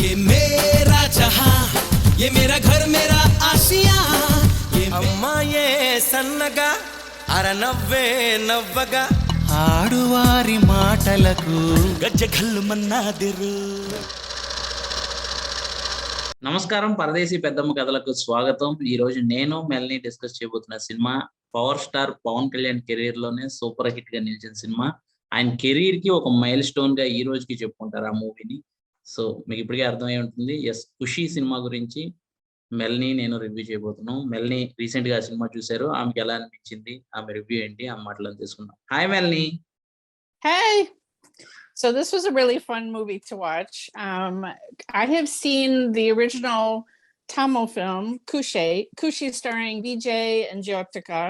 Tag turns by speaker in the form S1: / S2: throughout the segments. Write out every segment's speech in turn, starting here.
S1: ये मेरा जहां ये मेरा घर मेरा आशिया
S2: అమ్మా ఏ సన్నగా అరనవ్వే నవ్వగా
S1: ఆడువారి మాటలకు
S2: గజ్జ ఘల్లు మన్నాదిరు.
S3: నమస్కారం, పరదేశీ పెద్దమ్మ కథలకు స్వాగతం. ఈ రోజు నేను మెల్ని డిస్కస్ చేయబోతున్న cinema power star Pawan Kalyan career లోనే సూపర్ హిట్ గా నిలిచిన సినిమా. ఆయన కెరీర్ కి ఒక మైల్ స్టోన్ గా ఈ రోజుకి చెప్పుకుంటారు ఆ మూవీని. సో మీకు ఇప్పటికే అర్థమై ఉంటుంది. ఖుషి సినిమా గురించి మెల్ని నేను రివ్యూ చేయబోతున్నాం. మెల్ని రీసెంట్ గా సినిమా చూశారు, ఆమెకి ఎలా అనిపించింది, ఆమె రివ్యూ ఏంటి, ఆ మాటలను తీసుకుందాం. Hi మెల్ని.
S4: Hey. So this was a really fun movie to watch. I have seen the original Tamil film Kushi starring Vijay and Jyotika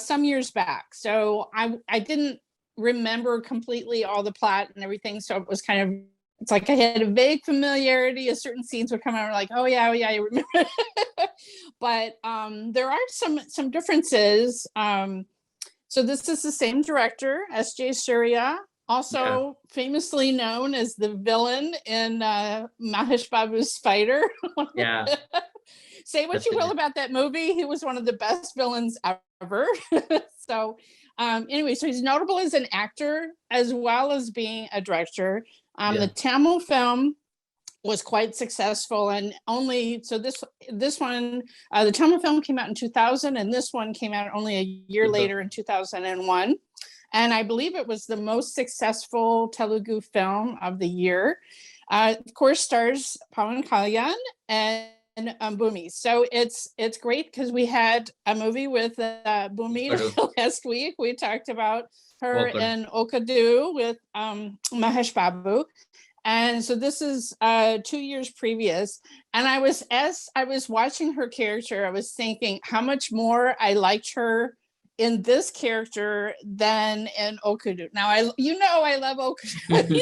S4: some years back. So I didn't remember completely all the plot and everything. So it was kind of, it's like I had a vague familiarity as certain scenes would come out like, oh yeah, I remember. But there are some differences. So this is the same director, S.J. Surya, also famously known as the villain in Mahesh Babu's Spider.
S3: Yeah.
S4: Say what you will about that movie, he was one of the best villains ever. So anyway, so he's notable as an actor as well as being a director. The Tamil film was quite successful, and only so this one the Tamil film came out in 2000 and this one came out only a year later in 2001, and I believe it was the most successful Telugu film of the year. Of course stars Pawan Kalyan and Bhumi. So it's great because we had a movie with Bhumika last week. We talked about her in Okadu with Mahesh Babu. And so this is 2 years previous. And as I was watching her character, I was thinking how much more I liked her in this character than in Okadu. Now, I love Okadu.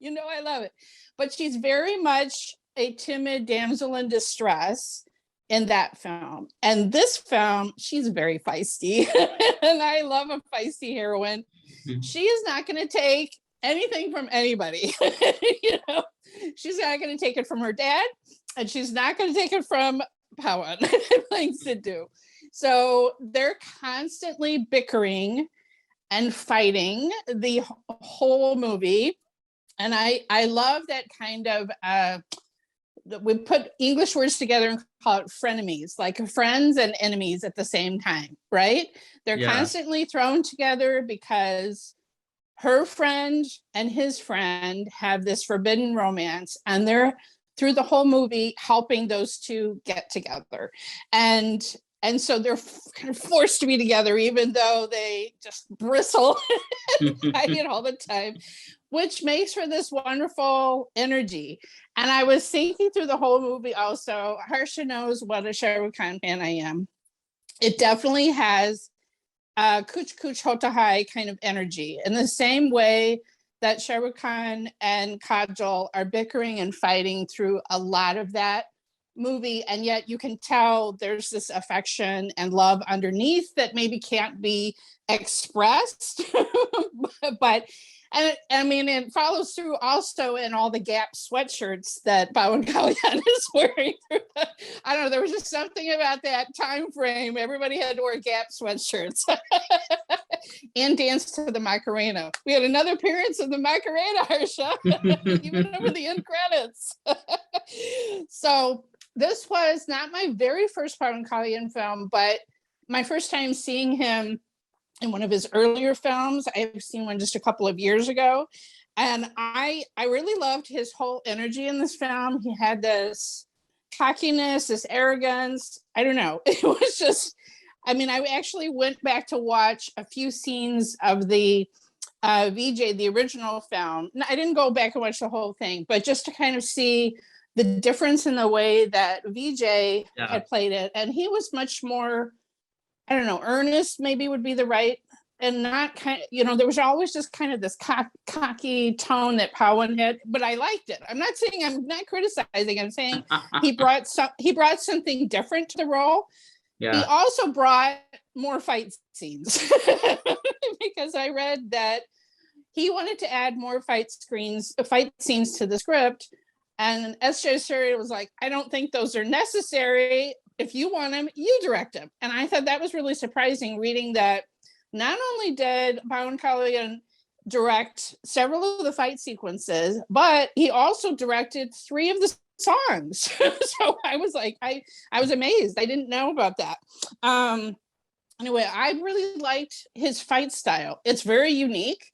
S4: you know I love it. But she's very much a timid damsel in distress in that film. And this film, she's very feisty. And I love a feisty heroine. She is not going to take anything from anybody. She's not going to take it from her dad, and she's not going to take it from Pawan. Things to do. So they're constantly bickering and fighting the whole movie. And I love that kind of we put English words together and call it frenemies, like friends and enemies at the same time, right? They're constantly thrown together because her friend and his friend have this forbidden romance, and they're through the whole movie helping those two get together. And so they're kind of forced to be together, even though they just bristle and fight all the time, which makes for this wonderful energy. And I was thinking through the whole movie also, Harsha knows what a Shah Rukh Khan fan I am. It definitely has Kuch Kuch Hota Hai kind of energy, in the same way that Shah Rukh Khan and Kajol are bickering and fighting through a lot of that movie, and yet you can tell there's this affection and love underneath that maybe can't be expressed. But and I mean, it follows through also in all the Gap sweatshirts that Pawan Kalyan is wearing. I don't know, there was just something about that time frame. Everybody had to wear Gap sweatshirts and dance to the Macarena. We had another appearance of the Macarena, Harsha, even over the end credits. So this was not my very first Pawan Kalyan film, but my first time seeing him in one of his earlier films. I've seen one just a couple of years ago, and I really loved his whole energy in this film. He had this cockiness, this arrogance. I don't know. It was just, I mean, I actually went back to watch a few scenes of the Vijay, the original film. I didn't go back and watch the whole thing, but just to kind of see the difference in the way that Vijay had played it. And he was much more, I don't know, earnest maybe would be the right, and not kind of, there was always just kind of this cocky tone that Pawan had, but I liked it. I'm not criticizing. I'm saying he brought something different to the role. Yeah. He also brought more fight scenes because I read that he wanted to add more fight scenes to the script And S.J. Surya was like, I don't think those are necessary. If you want them, you direct them. And I thought that was really surprising, reading that not only did Pawan Kalyan direct several of the fight sequences, but he also directed 3 of the songs. So I was like, I was amazed. I didn't know about that. Anyway, I really liked his fight style. It's very unique.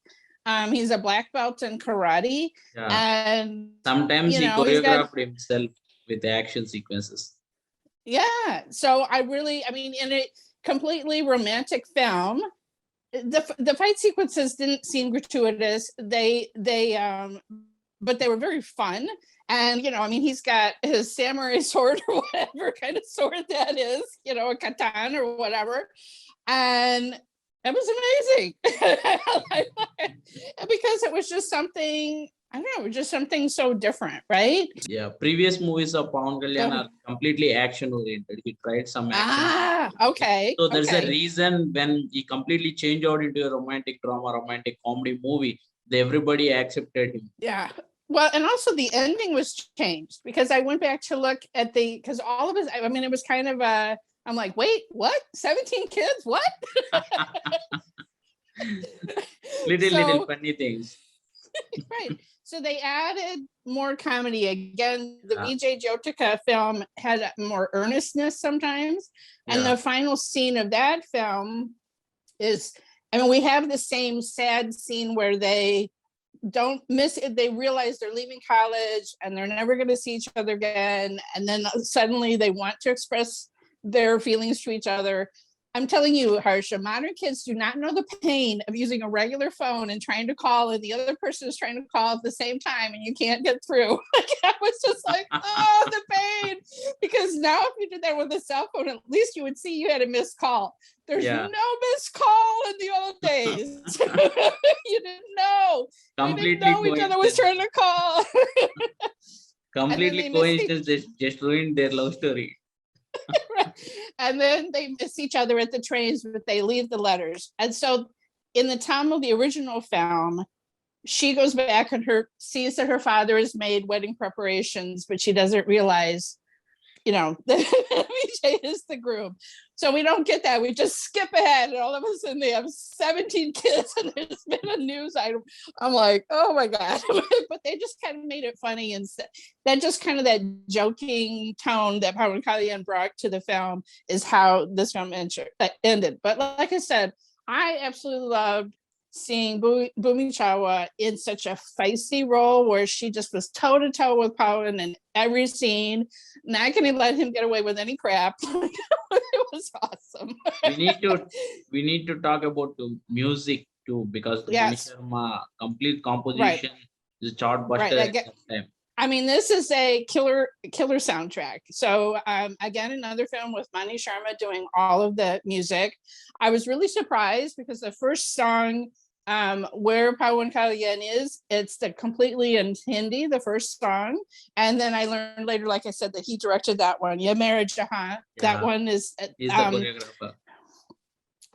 S4: He's a black belt in karate, and
S3: sometimes he
S4: he's got,
S3: choreographed himself with the action sequences.
S4: Yeah, so I mean, in a completely romantic film, the fight sequences didn't seem gratuitous. They but they were very fun. And I mean, he's got his samurai sword or whatever kind of sword that is, a katana or whatever, and it was amazing. Because it was just something, I don't know, just something so different, right?
S3: Yeah, previous movies of Pawan Kalyan are completely action oriented. He tried some action.
S4: Okay.
S3: So there's a reason when he completely changed out into a romantic drama, romantic comedy movie, everybody accepted him.
S4: Yeah. Well, and also the ending was changed, because I went back to look at because all of his, I mean, it was kind of I'm like, wait, what? 17 kids? What?
S3: Little funny things.
S4: Right. So they added more comedy. Again, the Vijay Jyotika film had more earnestness sometimes. And the final scene of that film is, I mean, we have the same sad scene where they don't miss it. They realize they're leaving college and they're never going to see each other again. And then suddenly they want to express their feelings to each other. I'm telling you, Harsha, modern kids do not know the pain of using a regular phone and trying to call, and the other person is trying to call at the same time and you can't get through. I was just like, oh, the pain. Because now if you did that with a cell phone, at least you would see you had a missed call. There's no missed call in the old days. You didn't know.
S3: Completely
S4: you didn't know each other was trying to call.
S3: Completely coincidence, just ruined their love story.
S4: And then they miss each other at the trains, but they leave the letters. And so in the time of the original film, she goes back and sees that her father has made wedding preparations, but she doesn't realize, that Vijay is the groom. So we don't get that. We just skip ahead, and all of a sudden they have 17 kids, and there's been a news item. I'm like, oh my God. But they just kind of made it funny, and that just kind of that joking tone that Pawan Kalyan brought to the film is how this film ended. But like I said, I absolutely loved seeing Bhumika Chawla in such a feisty role where she just was toe to toe with Pawan in every scene. Not going to let him get away with any crap. It was awesome.
S3: we need to talk about the music too, because the Sharma complete composition is a chartbuster.
S4: I mean, this is a killer soundtrack. So again, another film with Mani Sharma doing all of the music. I was really surprised because the first song where Pawan Kalyan it's completely in Hindi, the first song. And then I learned later, like I said, that he directed that one. Ye Mere Jahan. That one is
S3: he's the choreographer.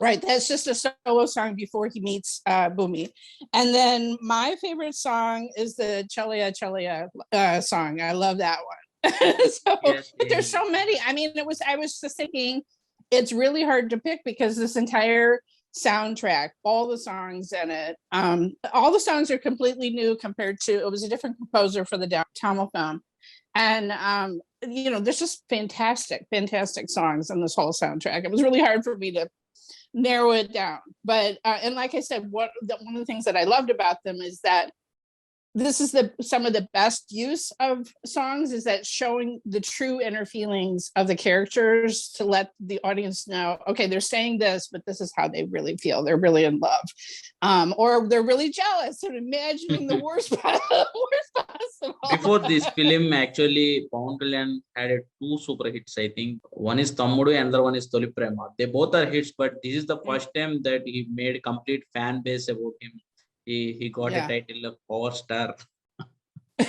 S4: Right, that's just a solo song before he meets Bhumi. And then my favorite song is the Chawla Chawla song. I love that one. There's so many. I mean, I was just thinking, it's really hard to pick because this entire soundtrack, all the songs in it, all the songs are completely new compared to, it was a different composer for the Tamil film. And there's just fantastic songs in this whole soundtrack. It was really hard for me to narrow it down, but and like I said, one of the things that I loved about them is that this is some of the best use of songs, is that showing the true inner feelings of the characters to let the audience know, okay, they're saying this, but this is how they really feel. They're really in love, or they're really jealous and imagining the worst possible.
S3: Before this film, actually, Pawan Kalyan had 2 super hits, I think. One is Tammudu and the other one is Toli Prema. They both are hits, but this is the first time that he made a complete fan base about him. He got a title of Power Star.
S4: I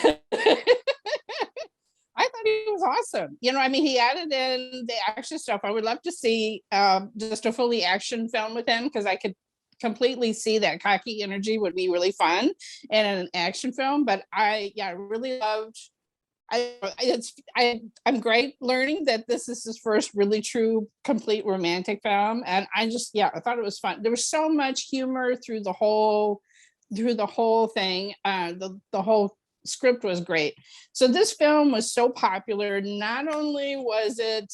S4: thought he was awesome. I mean, he added in the action stuff. I would love to see just a fully action film with him, because I could completely see that cocky energy would be really fun in an action film. But I really loved I'm great learning that this is his first really true complete romantic film, and I thought it was fun. There was so much humor through the whole thing. The whole script was great. So this film was so popular. Not only was it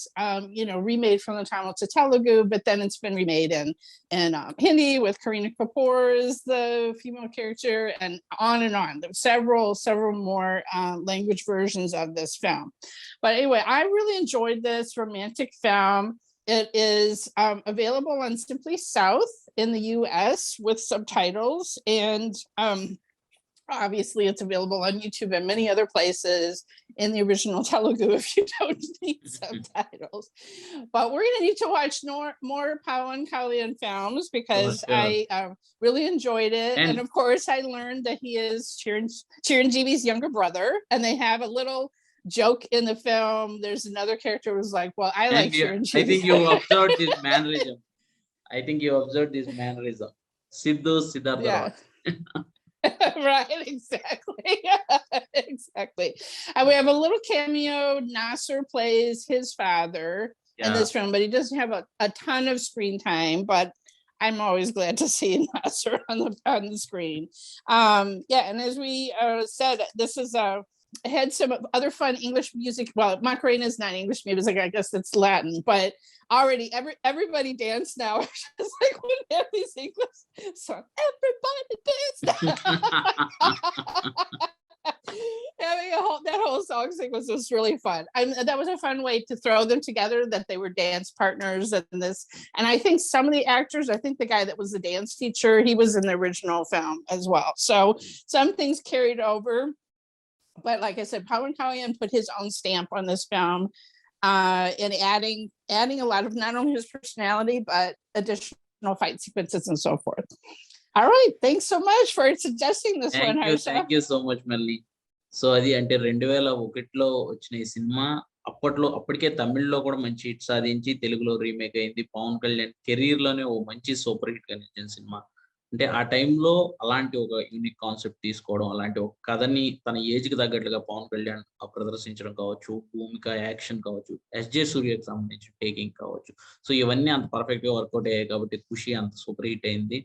S4: remade from the Tamil to Telugu, but then it's been remade in Hindi with Kareena Kapoor as the female character, and on and on. There were several more language versions of this film. But anyway, I really enjoyed this romantic film. It is available on Simply South in the US with subtitles, and obviously it's available on YouTube and many other places in the original Telugu if you don't need subtitles. But we're going to need to watch more Pawan Kalyan films because I really enjoyed it. And of course, I learned that he is Chiranjeevi's younger brother, and they have a little joke in the film. There's another character who was like, well, I like Chiranjeevi.
S3: I think you observed this mannerism. Sidhu Siddhartha.
S4: Yeah. Right, exactly. Exactly. And we have a little cameo. Nasser plays his father in this film, but he doesn't have a ton of screen time, but I'm always glad to see Nasser on the screen. And as we said, this is had some other fun English music. Well, Macarena is not English music, I guess it's Latin, but already everybody dance now. It's like when we have these English songs, everybody dance now. Having that whole song sequence was really fun. That was a fun way to throw them together, that they were dance partners in this. And I think some of the actors, I think the guy that was the dance teacher, he was in the original film as well. So some things carried over. But like I said, Pawan Kalyan put his own stamp on this film, in adding a lot of not only his personality, but additional fight sequences and so forth. All right. Thanks so much for suggesting this one, Harsha.
S3: Thank you so much, Melanie. So అది అంటే 2001లో వచ్చిన ఈ cinema అప్పటికే తమిళ్లో కూడా మంచి hit సాధించి తెలుగులో రీమేక్ అయింది. పవన్ కళ్యాణ్ కెరీర్ లోనే ఓ మంచి సూపర్ హిట్ గా నిలిచిన సినిమా. అంటే ఆ టైంలో అలాంటి ఒక యూనిక్ కాన్సెప్ట్ తీసుకోవడం, అలాంటి ఒక కథని తన ఏజ్ కి తగ్గట్లుగా పవన్ కళ్యాణ్ ప్రదర్శించడం కావచ్చు, భూమిక యాక్షన్ కావచ్చు, ఎస్జే సూర్యకి సంబంధించి టేకింగ్ కావచ్చు. సో ఇవన్నీ అంత పర్ఫెక్ట్ గా వర్కౌట్ అయ్యాయి కాబట్టి ఖుషి అంత సూపర్ హిట్ అయింది.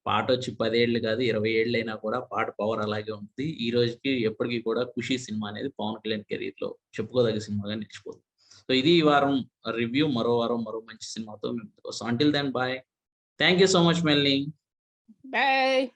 S3: పాట వచ్చి 10 ఏళ్ళు కాదు 20 ఏళ్ళు అయినా కూడా పాట పవర్ అలాగే ఉంటుంది. ఈ రోజుకి ఎప్పటికీ కూడా ఖుషి సినిమా అనేది పవన్ కళ్యాణ్ కెరీర్ లో చెప్పుకోదగ్గ సినిమాగా నిలిచిపోతుంది. సో ఇది ఈ వారం రివ్యూ. మరో వారం మరో మంచి సినిమాతో మేము. So until then bye. Thank you so much Melanie.
S4: Bye.